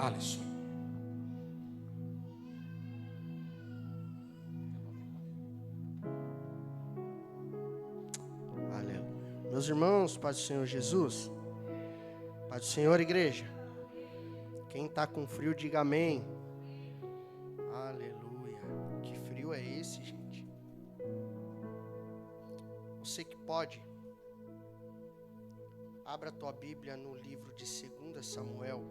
Alisson. Aleluia. Meus irmãos, paz do Senhor Jesus. Paz do Senhor, igreja. Quem está com frio, diga amém. Aleluia. Que frio é esse, gente? Você que pode, abra a tua Bíblia no livro de 2 Samuel.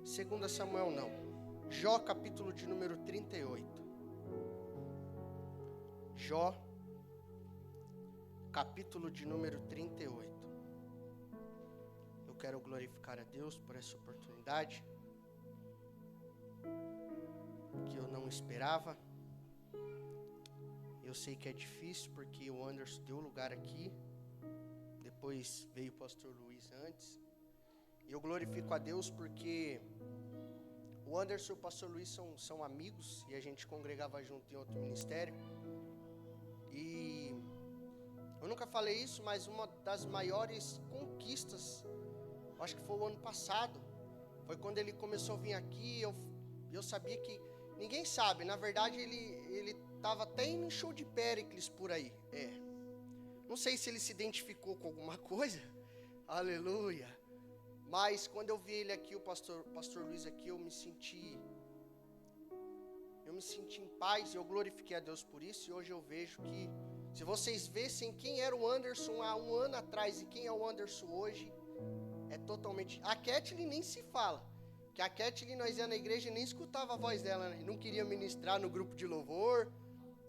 Segunda Samuel não. Jó, capítulo de número 38. Jó, capítulo de número 38. Eu quero glorificar a Deus por essa oportunidade que eu não esperava. Eu sei que é difícil porque o Anderson deu lugar aqui. Depois veio o pastor Luiz antes. E eu glorifico a Deus porque o Anderson e o pastor Luiz são amigos e a gente congregava junto em outro ministério. E eu nunca falei isso, mas uma das maiores conquistas, acho que foi o ano passado, foi quando ele começou a vir aqui. Eu sabia que, ninguém sabe, na verdade ele estava até indo em show de Péricles por aí. Não sei se ele se identificou com alguma coisa, aleluia. Mas quando eu vi ele aqui, o pastor Luiz aqui, eu me senti em paz, e eu glorifiquei a Deus por isso. E hoje eu vejo que, se vocês vissem quem era o Anderson há um ano atrás e quem é o Anderson hoje, é totalmente... A Kathleen nem se fala, que a Kathleen, nós ia na igreja e nem escutava a voz dela, né? Não queria ministrar no grupo de louvor,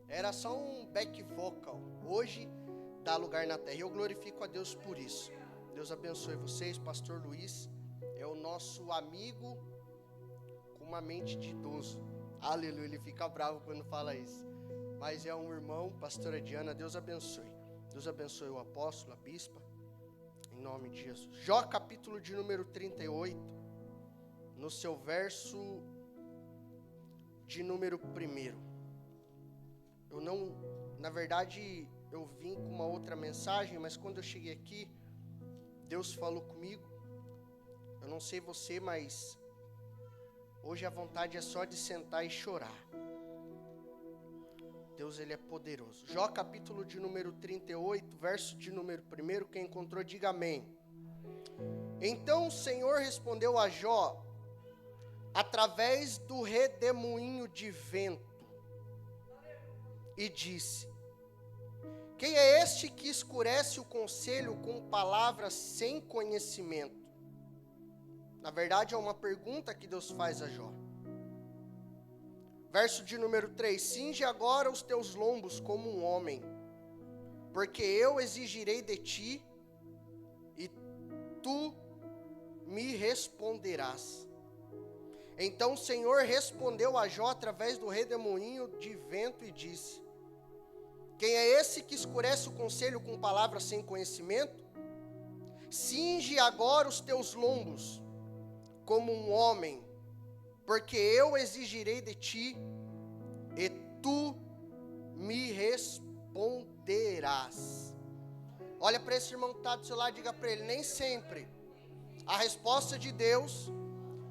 era só um back vocal. Hoje dá lugar na terra, e eu glorifico a Deus por isso. Deus abençoe vocês. Pastor Luiz é o nosso amigo com uma mente de idoso. Aleluia, ele fica bravo quando fala isso. Mas é um irmão, pastora Diana, Deus abençoe. Deus abençoe o apóstolo, a bispa, em nome de Jesus. Jó, capítulo de número 38, no seu verso de número 1. Na verdade, eu vim com uma outra mensagem, mas quando eu cheguei aqui, Deus falou comigo. Eu não sei você, mas hoje a vontade é só de sentar e chorar. Deus, ele é poderoso. Jó, capítulo de número 38, verso de número 1. Quem encontrou, diga amém. Então o Senhor respondeu a Jó através do redemoinho de vento e disse: quem é este que escurece o conselho com palavras sem conhecimento? Na verdade, é uma pergunta que Deus faz a Jó. Verso de número 3. Cinge agora os teus lombos como um homem, porque eu exigirei de ti, e tu me responderás. Então o Senhor respondeu a Jó através do redemoinho de vento e disse: quem é esse que escurece o conselho com palavras sem conhecimento? Cinge agora os teus lombos como um homem, porque eu exigirei de ti, e tu me responderás. Olha para esse irmão que está do seu lado e diga para ele: nem sempre a resposta de Deus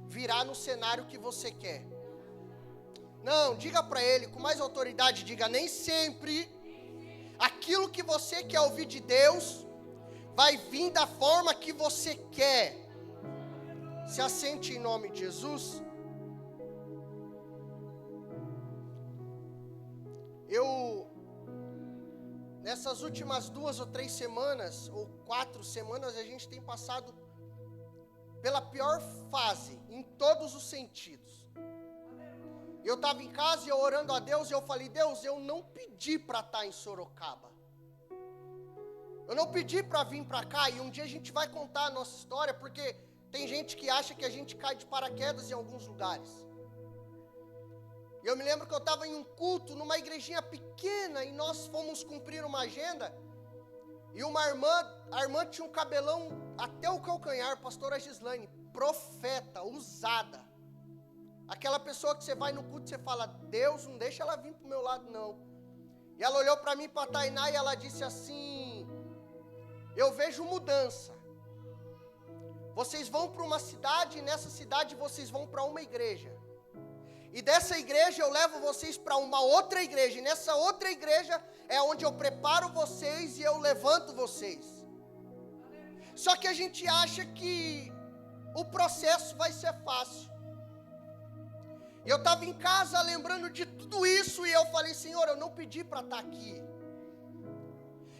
virá no cenário que você quer. Não, diga para ele com mais autoridade, diga: nem sempre aquilo que você quer ouvir de Deus vai vir da forma que você quer. Se assente em nome de Jesus. Nessas últimas 2 ou 3 semanas, ou 4 semanas, a gente tem passado pela pior fase, em todos os sentidos. Eu estava em casa e eu orando a Deus, e eu falei: Deus, eu não pedi para estar em Sorocaba. Eu não pedi para vir para cá, e um dia a gente vai contar a nossa história, porque tem gente que acha que a gente cai de paraquedas em alguns lugares. E eu me lembro que eu estava em um culto, numa igrejinha pequena, e nós fomos cumprir uma agenda, e a irmã tinha um cabelão até o calcanhar, pastora Gislaine, profeta, usada. Aquela pessoa que você vai no culto e você fala: Deus, não deixa ela vir para o meu lado não. E ela olhou para mim e para a Tainá e ela disse assim: eu vejo mudança. Vocês vão para uma cidade e nessa cidade vocês vão para uma igreja. E dessa igreja eu levo vocês para uma outra igreja. E nessa outra igreja é onde eu preparo vocês e eu levanto vocês. Só que a gente acha que o processo vai ser fácil. Eu estava em casa lembrando de tudo isso e eu falei: Senhor, eu não pedi para estar aqui.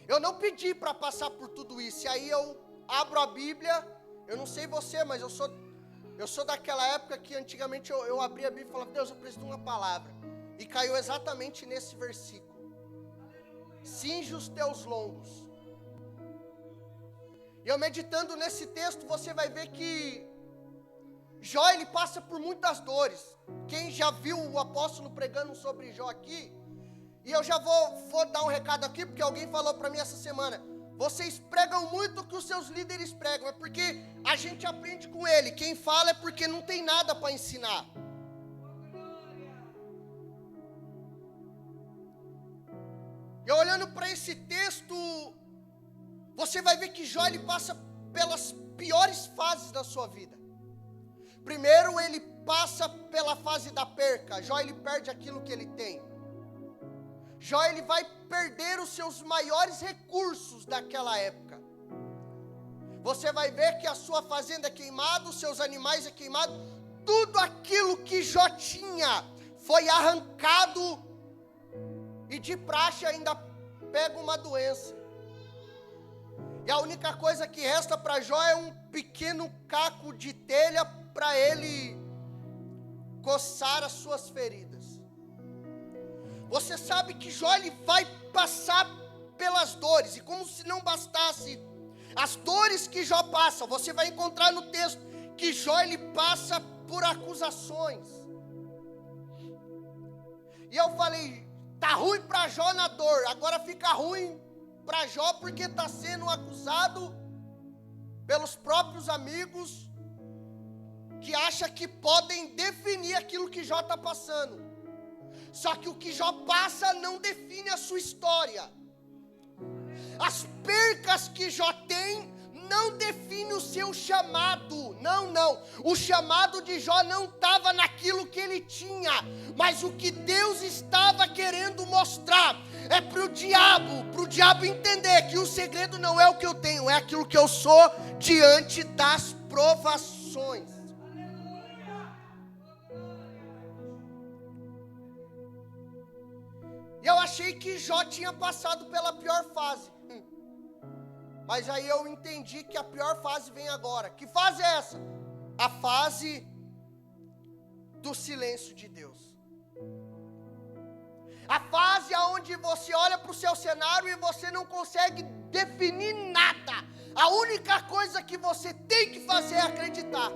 Eu não pedi para passar por tudo isso. E aí eu abro a Bíblia, eu não sei você, mas eu sou daquela época que antigamente eu abria a Bíblia e falava: Deus, eu preciso de uma palavra. E caiu exatamente nesse versículo. Cinge os teus lombos. E eu meditando nesse texto, você vai ver que Jó, ele passa por muitas dores. Quem já viu o apóstolo pregando sobre Jó aqui, e eu já vou dar um recado aqui, porque alguém falou para mim essa semana: vocês pregam muito o que os seus líderes pregam, é porque a gente aprende com ele. Quem fala é porque não tem nada para ensinar. E olhando para esse texto, você vai ver que Jó, ele passa pelas piores fases da sua vida. Primeiro ele passa pela fase da perca. Jó, ele perde aquilo que ele tem. Jó, ele vai perder os seus maiores recursos daquela época. Você vai ver que a sua fazenda é queimada, os seus animais é queimado. Tudo aquilo que Jó tinha foi arrancado. E de praxe ainda pega uma doença. E a única coisa que resta para Jó é um pequeno caco de telha para ele coçar as suas feridas. Você sabe que Jó, ele vai passar pelas dores. E como se não bastasse as dores que Jó passa, você vai encontrar no texto que Jó, ele passa por acusações. E eu falei: tá ruim para Jó na dor, agora fica ruim para Jó porque está sendo acusado pelos próprios amigos, que acha que podem definir aquilo que Jó está passando. Só que o que Jó passa não define a sua história. As percas que Jó tem não define o seu chamado. Não. O chamado de Jó não estava naquilo que ele tinha, mas o que Deus estava querendo mostrar é para o diabo entender que o segredo não é o que eu tenho, é aquilo que eu sou diante das provações. E eu achei que Jó tinha passado pela pior fase. Mas aí eu entendi que a pior fase vem agora. Que fase é essa? A fase do silêncio de Deus. A fase onde você olha para o seu cenário e você não consegue definir nada. A única coisa que você tem que fazer é acreditar.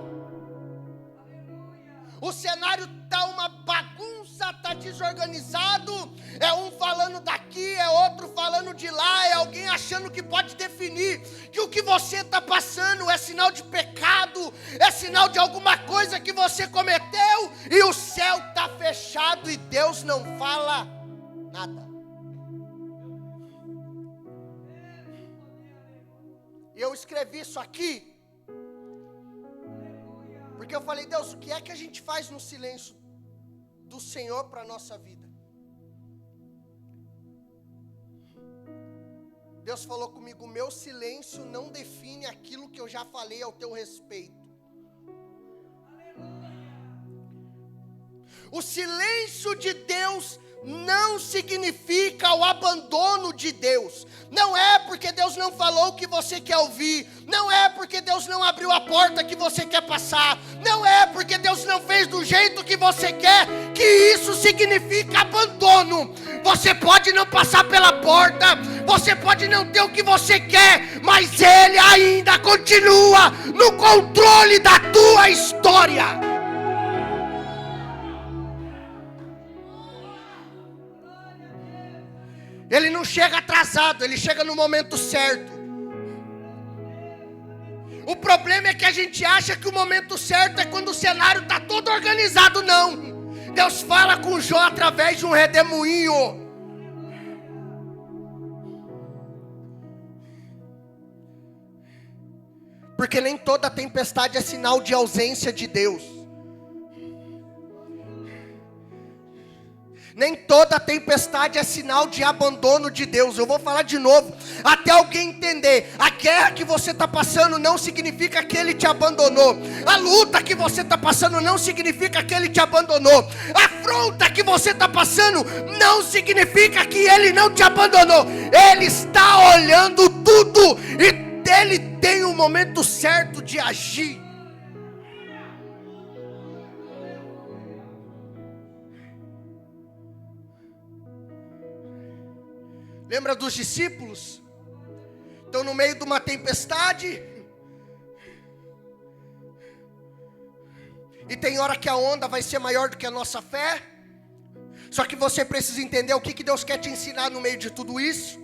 O cenário está uma bagunça, está desorganizado. É um falando daqui, é outro falando de lá. É alguém achando que pode definir que o que você está passando é sinal de pecado, é sinal de alguma coisa que você cometeu. E o céu está fechado e Deus não fala nada. E eu escrevi isso aqui porque eu falei: Deus, o que é que a gente faz no silêncio do Senhor para a nossa vida? Deus falou comigo: o meu silêncio não define aquilo que eu já falei ao teu respeito. O silêncio de Deus não significa o abandono de Deus. Não é porque Deus não falou o que você quer ouvir. Não é porque Deus não abriu a porta que você quer passar. Não é porque Deus não fez do jeito que você quer que isso significa abandono. Você pode não passar pela porta, você pode não ter o que você quer, mas Ele ainda continua no controle da tua história. Ele não chega atrasado, Ele chega no momento certo. O problema é que a gente acha que o momento certo é quando o cenário está todo organizado. Não. Deus fala com Jó através de um redemoinho. Porque nem toda tempestade é sinal de ausência de Deus. Nem toda tempestade é sinal de abandono de Deus. Eu vou falar de novo, até alguém entender. A guerra que você está passando não significa que Ele te abandonou. A luta que você está passando não significa que Ele te abandonou. A afronta que você está passando não significa que Ele não te abandonou. Ele está olhando tudo e Ele tem o momento certo de agir. Lembra dos discípulos? Estão no meio de uma tempestade. E tem hora que a onda vai ser maior do que a nossa fé. Só que você precisa entender o que Deus quer te ensinar no meio de tudo isso.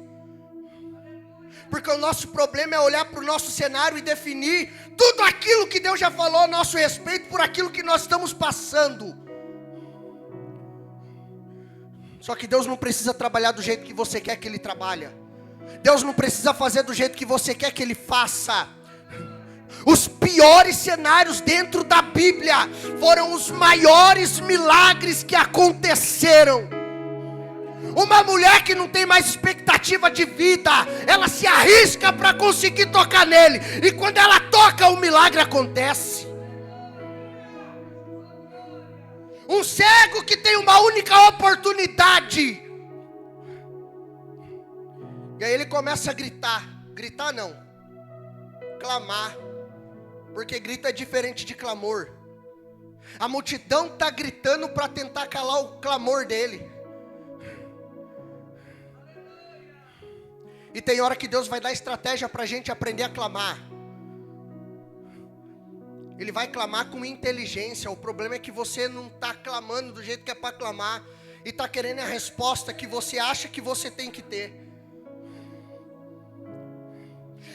Porque o nosso problema é olhar para o nosso cenário e definir tudo aquilo que Deus já falou a nosso respeito por aquilo que nós estamos passando. Só que Deus não precisa trabalhar do jeito que você quer que Ele trabalhe. Deus não precisa fazer do jeito que você quer que Ele faça. Os piores cenários dentro da Bíblia foram os maiores milagres que aconteceram. Uma mulher que não tem mais expectativa de vida, ela se arrisca para conseguir tocar nele. E quando ela toca, o milagre acontece. Um cego que tem uma única oportunidade. E aí ele começa a gritar. Gritar não. Clamar. Porque grito é diferente de clamor. A multidão está gritando para tentar calar o clamor dele. E tem hora que Deus vai dar estratégia para a gente aprender a clamar. Ele vai clamar com inteligência. O problema é que você não está clamando do jeito que é para clamar. E está querendo a resposta que você acha que você tem que ter.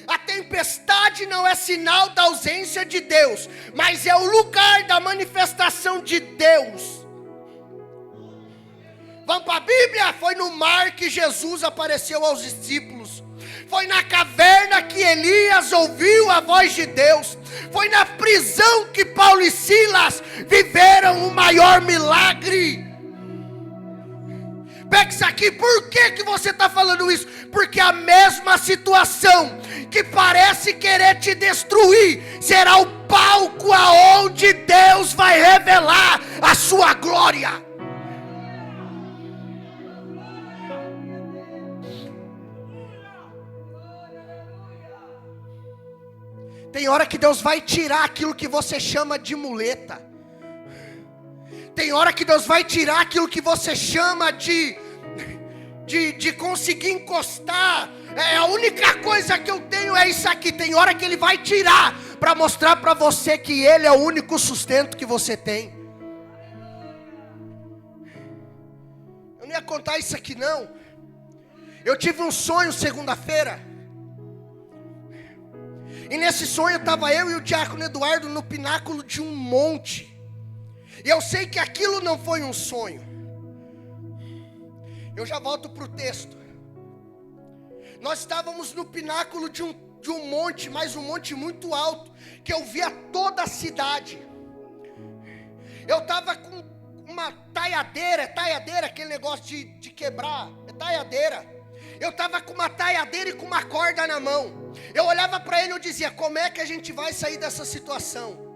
A tempestade não é sinal da ausência de Deus, mas é o lugar da manifestação de Deus. Vamos para a Bíblia? Foi no mar que Jesus apareceu aos discípulos. Foi na caverna que Elias ouviu a voz de Deus. Foi na prisão que Paulo e Silas viveram o maior milagre. Pega isso aqui, por que você está falando isso? Porque a mesma situação que parece querer te destruir, será o palco aonde Deus vai revelar a sua glória. Tem hora que Deus vai tirar aquilo que você chama de muleta. Tem hora que Deus vai tirar aquilo que você chama de conseguir encostar. A única coisa que eu tenho é isso aqui. Tem hora que Ele vai tirar para mostrar para você que Ele é o único sustento que você tem. Eu não ia contar isso aqui não. Eu tive um sonho segunda-feira. E nesse sonho estava eu e o diácono Eduardo no pináculo de um monte. E eu sei que aquilo não foi um sonho. Eu já volto para o texto. Nós estávamos no pináculo de um monte, mas um monte muito alto, que eu via toda a cidade. Eu estava com uma taiadeira, aquele negócio de quebrar, taiadeira. Eu estava com uma taiadeira e com uma corda na mão. Eu olhava para ele e eu dizia, como é que a gente vai sair dessa situação?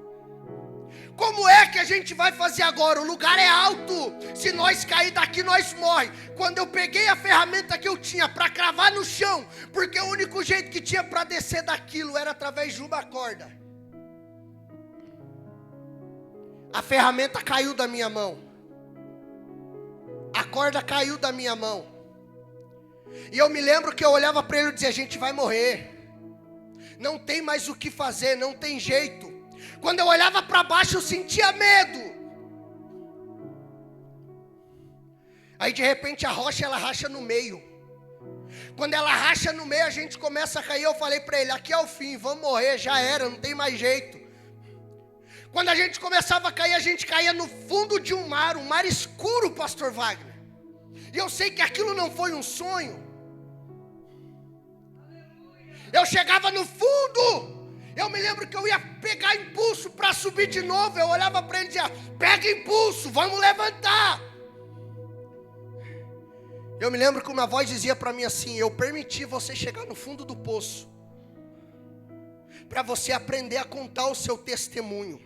Como é que a gente vai fazer agora? O lugar é alto. Se nós cair daqui, nós morre. Quando eu peguei a ferramenta que eu tinha para cravar no chão, porque o único jeito que tinha para descer daquilo era através de uma corda. A ferramenta caiu da minha mão. A corda caiu da minha mão. E eu me lembro que eu olhava para ele e dizia, a gente vai morrer. Não tem mais o que fazer, não tem jeito. Quando eu olhava para baixo eu sentia medo. Aí de repente a rocha ela racha no meio. Quando ela racha no meio a gente começa a cair. Eu falei para ele, aqui é o fim, vamos morrer, já era, não tem mais jeito. Quando a gente começava a cair, a gente caía no fundo de um mar escuro, pastor Wagner. E eu sei que aquilo não foi um sonho. Eu chegava no fundo Eu me lembro que eu ia pegar impulso para subir de novo. Eu olhava para ele e dizia: pega impulso, vamos levantar. Eu me lembro que uma voz dizia para mim assim: eu permiti você chegar no fundo do poço, para você aprender a contar o seu testemunho.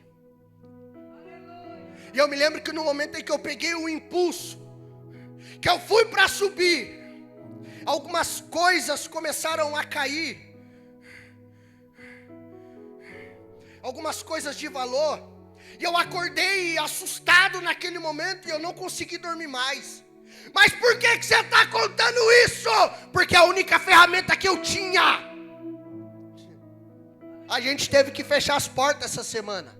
E eu me lembro que no momento em que eu peguei o impulso, que eu fui para subir, algumas coisas começaram a cair. Algumas coisas de valor. E eu acordei assustado naquele momento e eu não consegui dormir mais. Mas por que você está contando isso? Porque a única ferramenta que eu tinha. A gente teve que fechar as portas essa semana.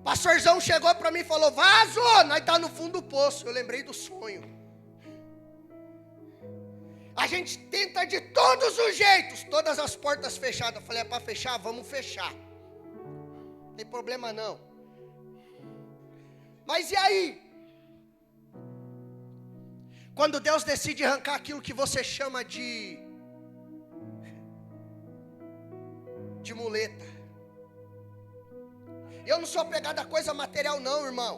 Pastorzão chegou para mim e falou: Vaso, nós está no fundo do poço. Eu lembrei do sonho. A gente tenta de todos os jeitos, todas as portas fechadas. Eu falei: é para fechar? Vamos fechar. Não tem problema não. Mas e aí? Quando Deus decide arrancar aquilo que você chama de muleta. Eu não sou apegado a coisa material não, irmão.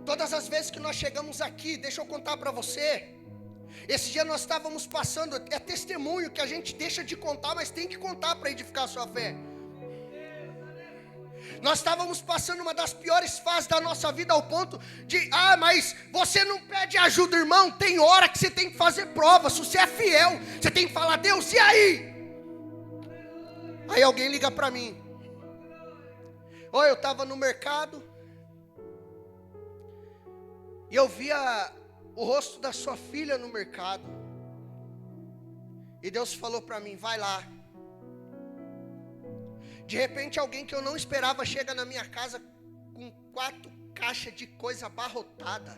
Todas as vezes que nós chegamos aqui, deixa eu contar para você. Esse dia nós estávamos passando, é testemunho que a gente deixa de contar, mas tem que contar para edificar a sua fé. Nós estávamos passando uma das piores fases da nossa vida, ao ponto de: mas você não pede ajuda, irmão. Tem hora que você tem que fazer prova. Se você é fiel, você tem que falar: Deus, e aí? Aí alguém liga para mim: eu estava no mercado e eu via o rosto da sua filha no mercado. E Deus falou para mim: vai lá. De repente alguém que eu não esperava chega na minha casa com 4 caixas de coisa abarrotada.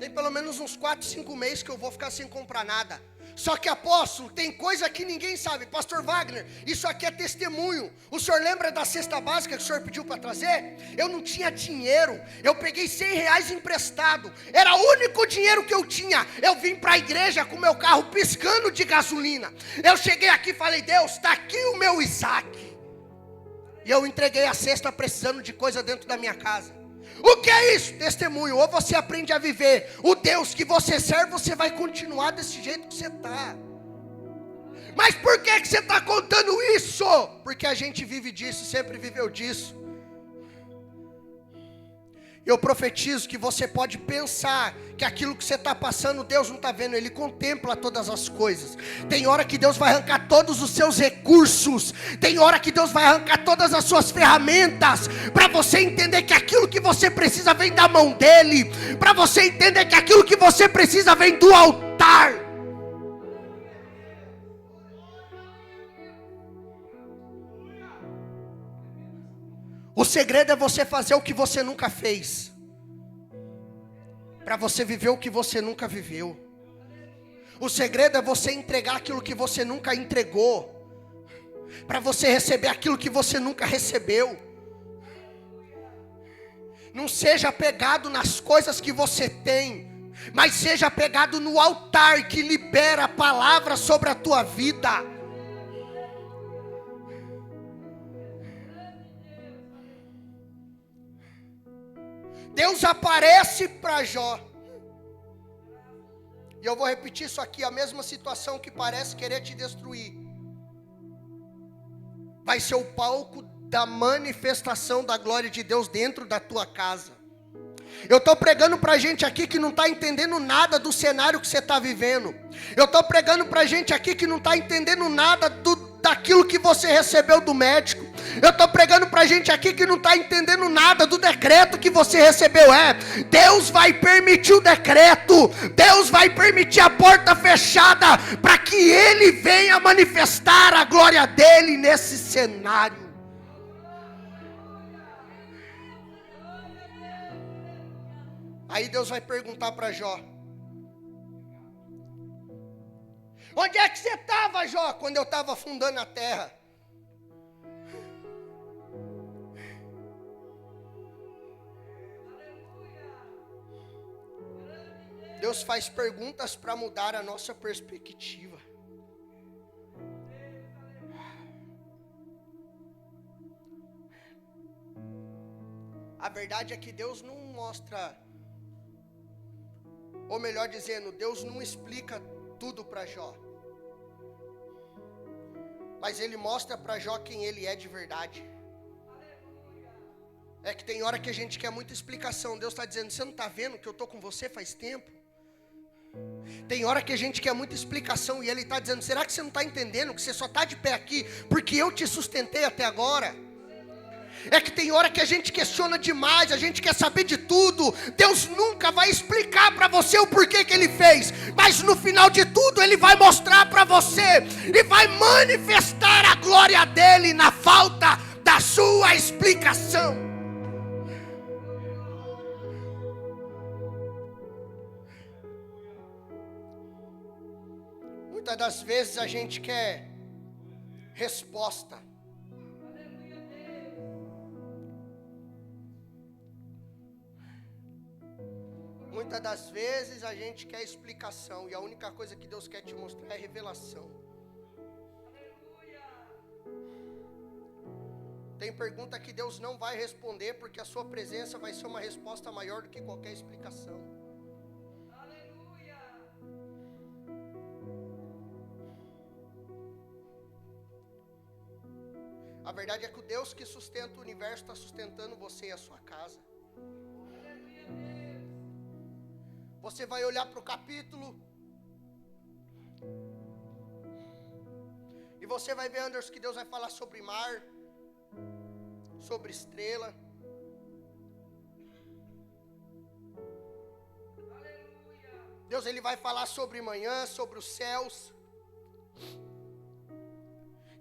Tem pelo menos uns 4, 5 meses que eu vou ficar sem comprar nada. Só que, apóstolo, tem coisa que ninguém sabe. Pastor Wagner, isso aqui é testemunho. O senhor lembra da cesta básica que o senhor pediu para trazer? Eu não tinha dinheiro. Eu peguei R$100 emprestado. Era o único dinheiro que eu tinha. Eu vim para a igreja com meu carro piscando de gasolina. Eu cheguei aqui e falei: Deus, está aqui o meu Isaac. E eu entreguei a cesta precisando de coisa dentro da minha casa. O que é isso? Testemunho. Ou você aprende a viver o Deus que você serve, você vai continuar desse jeito que você está. Mas por que você está contando isso? Porque a gente vive disso, sempre viveu disso. Eu profetizo que você pode pensar que aquilo que você está passando, Deus não está vendo, Ele contempla todas as coisas. Tem hora que Deus vai arrancar todos os seus recursos, tem hora que Deus vai arrancar todas as suas ferramentas, para você entender que aquilo que você precisa vem da mão dEle, para você entender que aquilo que você precisa vem do altar. O segredo é você fazer o que você nunca fez, para você viver o que você nunca viveu. O segredo é você entregar aquilo que você nunca entregou, para você receber aquilo que você nunca recebeu. Não seja apegado nas coisas que você tem, mas seja apegado no altar que libera a palavra sobre a tua vida. Deus aparece para Jó. E eu vou repetir isso aqui: a mesma situação que parece querer te destruir, vai ser o palco da manifestação da glória de Deus dentro da tua casa. Eu estou pregando para gente aqui que não está entendendo nada do cenário que você está vivendo. Eu estou pregando para gente aqui que não está entendendo nada daquilo que você recebeu do médico. Eu estou pregando para gente aqui que não está entendendo nada do decreto que você recebeu. Deus vai permitir o decreto, Deus vai permitir a porta fechada, para que Ele venha manifestar a glória dEle nesse cenário. Aí Deus vai perguntar para Jó: onde é que você estava, Jó, quando eu estava afundando a terra? Deus faz perguntas para mudar a nossa perspectiva. A verdade é que Deus não mostra, ou melhor dizendo, Deus não explica tudo para Jó. Mas Ele mostra para Jó quem Ele é de verdade. É que tem hora que a gente quer muita explicação. Deus está dizendo, você não está vendo que eu estou com você faz tempo? Tem hora que a gente quer muita explicação e Ele está dizendo, será que você não está entendendo que você só está de pé aqui porque eu te sustentei até agora? É que tem hora que a gente questiona demais, a gente quer saber de tudo. Deus nunca vai explicar para você o porquê que Ele fez, mas no final de tudo Ele vai mostrar para você e vai manifestar a glória dEle na falta da sua explicação. Muitas das vezes a gente quer resposta. Muitas das vezes a gente quer explicação e a única coisa que Deus quer te mostrar é revelação. Tem pergunta que Deus não vai responder porque a sua presença vai ser uma resposta maior do que qualquer explicação. A verdade é que o Deus que sustenta o universo está sustentando você e a sua casa. Você vai olhar para o capítulo e você vai ver, Anderson, que Deus vai falar sobre mar, sobre estrela. Deus ele vai falar sobre manhã, sobre os céus.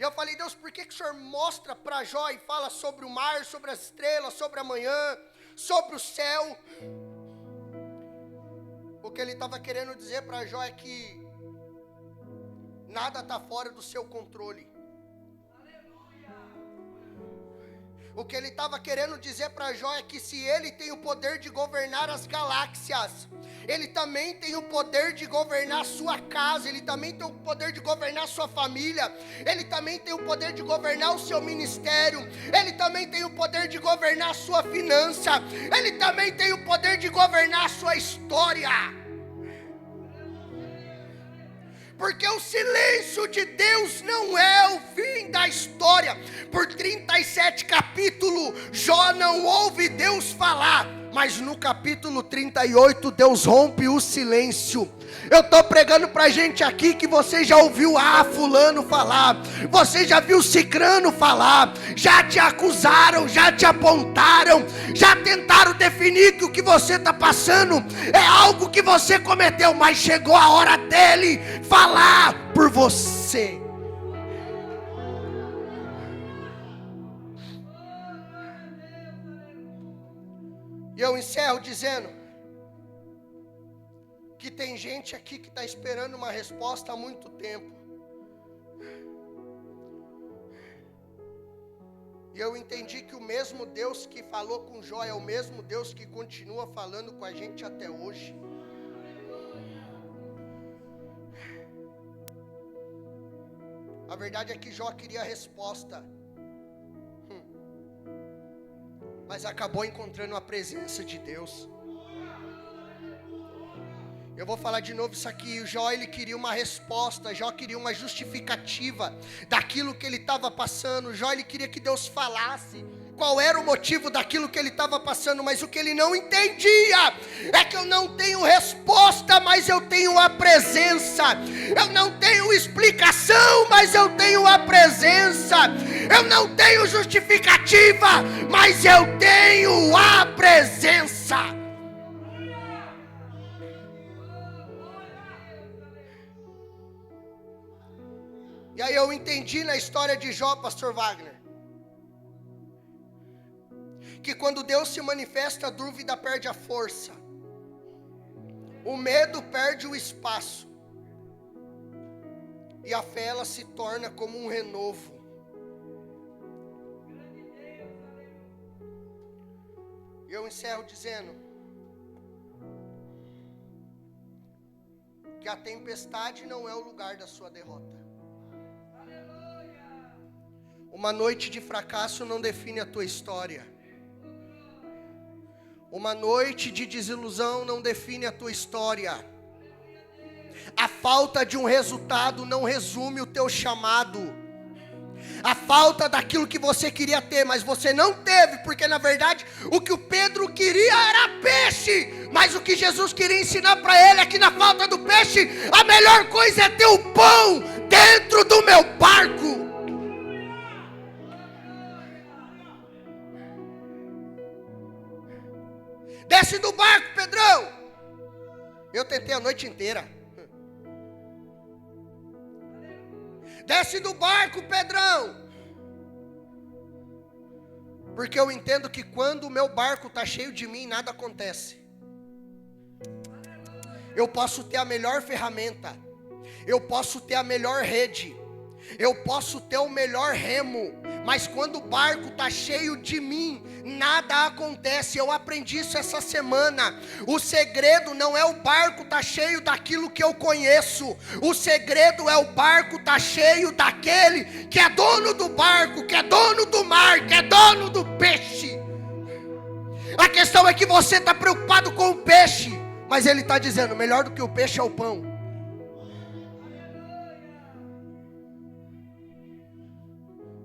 E eu falei, Deus, por que o Senhor mostra para Jó e fala sobre o mar, sobre as estrelas, sobre a manhã, sobre o céu? O que ele estava querendo dizer para Jó é que nada está fora do seu controle. O que ele estava querendo dizer para Jó é que se ele tem o poder de governar as galáxias, ele também tem o poder de governar a sua casa, ele também tem o poder de governar a sua família, ele também tem o poder de governar o seu ministério, ele também tem o poder de governar a sua finança, ele também tem o poder de governar a sua história. Porque o silêncio de Deus não é o fim da história. Por 37 capítulos, Jó não ouve Deus falar. Mas no capítulo 38, Deus rompe o silêncio. Eu estou pregando para gente aqui que você já ouviu fulano falar. Você já viu cicrano falar. Já te acusaram, já te apontaram. Já tentaram definir que o que você está passando é algo que você cometeu. Mas chegou a hora dele falar por você. E eu encerro dizendo que tem gente aqui que está esperando uma resposta há muito tempo. E eu entendi que o mesmo Deus que falou com Jó é o mesmo Deus que continua falando com a gente até hoje. A verdade é que Jó queria a resposta, mas acabou encontrando a presença de Deus. Eu vou falar de novo isso aqui. O Jó ele queria uma resposta, Jó queria uma justificativa daquilo que ele estava passando. Jó ele queria que Deus falasse qual era o motivo daquilo que ele estava passando, mas o que ele não entendia é que eu não tenho resposta, mas eu tenho a presença. Eu não tenho explicação, mas eu tenho a presença. Eu não tenho justificativa, mas eu tenho a presença. E aí eu entendi na história de Jó, pastor Wagner, que quando Deus se manifesta, a dúvida perde a força, o medo perde o espaço, e a fé ela se torna como um renovo. E eu encerro dizendo que a tempestade não é o lugar da sua derrota. Uma noite de fracasso não define a tua história. Uma noite de desilusão não define a tua história. A falta de um resultado não resume o teu chamado. A falta daquilo que você queria ter, mas você não teve, porque na verdade o que o Pedro queria era peixe, mas o que Jesus queria ensinar para ele é que na falta do peixe, a melhor coisa é ter o pão dentro do meu barco. Desce do barco, Pedrão. Eu tentei a noite inteira. Desce do barco, Pedrão. Porque eu entendo que quando o meu barco está cheio de mim, nada acontece. Eu posso ter a melhor ferramenta. Eu posso ter a melhor rede. Eu posso ter o melhor remo. Mas quando o barco está cheio de mim, nada acontece. Eu aprendi isso essa semana. O segredo não é o barco estar cheio daquilo que eu conheço. O segredo é o barco estar cheio daquele que é dono do barco, que é dono do mar, que é dono do peixe. A questão é que você está preocupado com o peixe, mas ele está dizendo, melhor do que o peixe é o pão.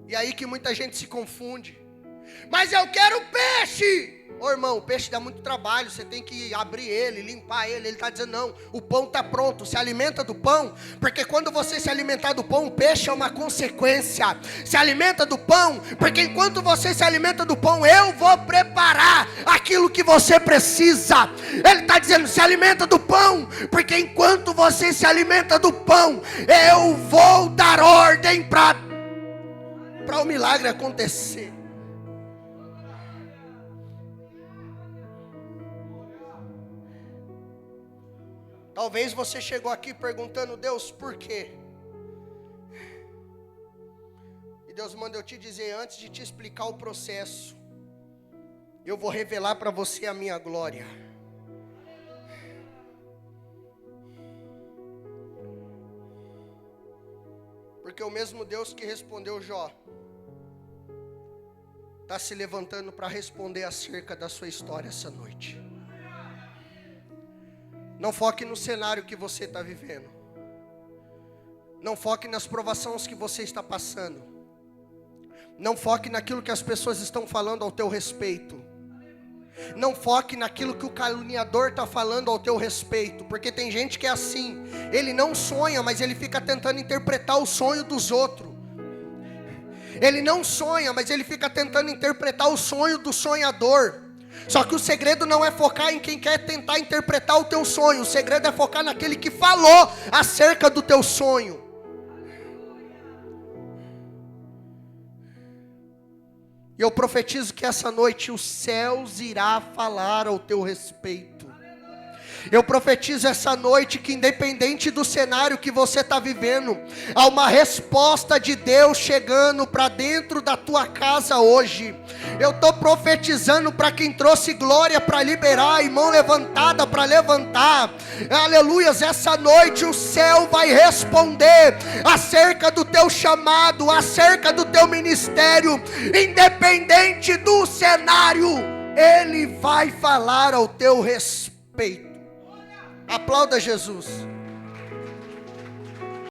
E aí que muita gente se confunde. Mas eu quero peixe. Ô irmão, o peixe dá muito trabalho. Você tem que abrir ele, limpar ele. Ele está dizendo não, o pão está pronto. Se alimenta do pão. Porque quando você se alimentar do pão, o peixe é uma consequência. Se alimenta do pão. Porque enquanto você se alimenta do pão, eu vou preparar aquilo que você precisa. Ele está dizendo, se alimenta do pão. Porque enquanto você se alimenta do pão, eu vou dar ordem para o milagre acontecer. Talvez você chegou aqui perguntando, Deus, por quê? E Deus manda eu te dizer, antes de te explicar o processo, eu vou revelar para você a minha glória. Porque o mesmo Deus que respondeu Jó está se levantando para responder acerca da sua história essa noite. Não foque no cenário que você está vivendo. Não foque nas provações que você está passando. Não foque naquilo que as pessoas estão falando ao teu respeito. Não foque naquilo que o caluniador está falando ao teu respeito. Porque tem gente que é assim. Ele não sonha, mas ele fica tentando interpretar o sonho dos outros. Ele não sonha, mas ele fica tentando interpretar o sonho do sonhador. Só que o segredo não é focar em quem quer tentar interpretar o teu sonho. O segredo é focar naquele que falou acerca do teu sonho. E eu profetizo que essa noite os céus irá falar ao teu respeito. Eu profetizo essa noite que independente do cenário que você está vivendo, há uma resposta de Deus chegando para dentro da tua casa hoje. Eu estou profetizando para quem trouxe glória para liberar, e mão levantada para levantar. Aleluias, essa noite o céu vai responder acerca do teu chamado, acerca do teu ministério. Independente do cenário, Ele vai falar ao teu respeito. Aplauda Jesus.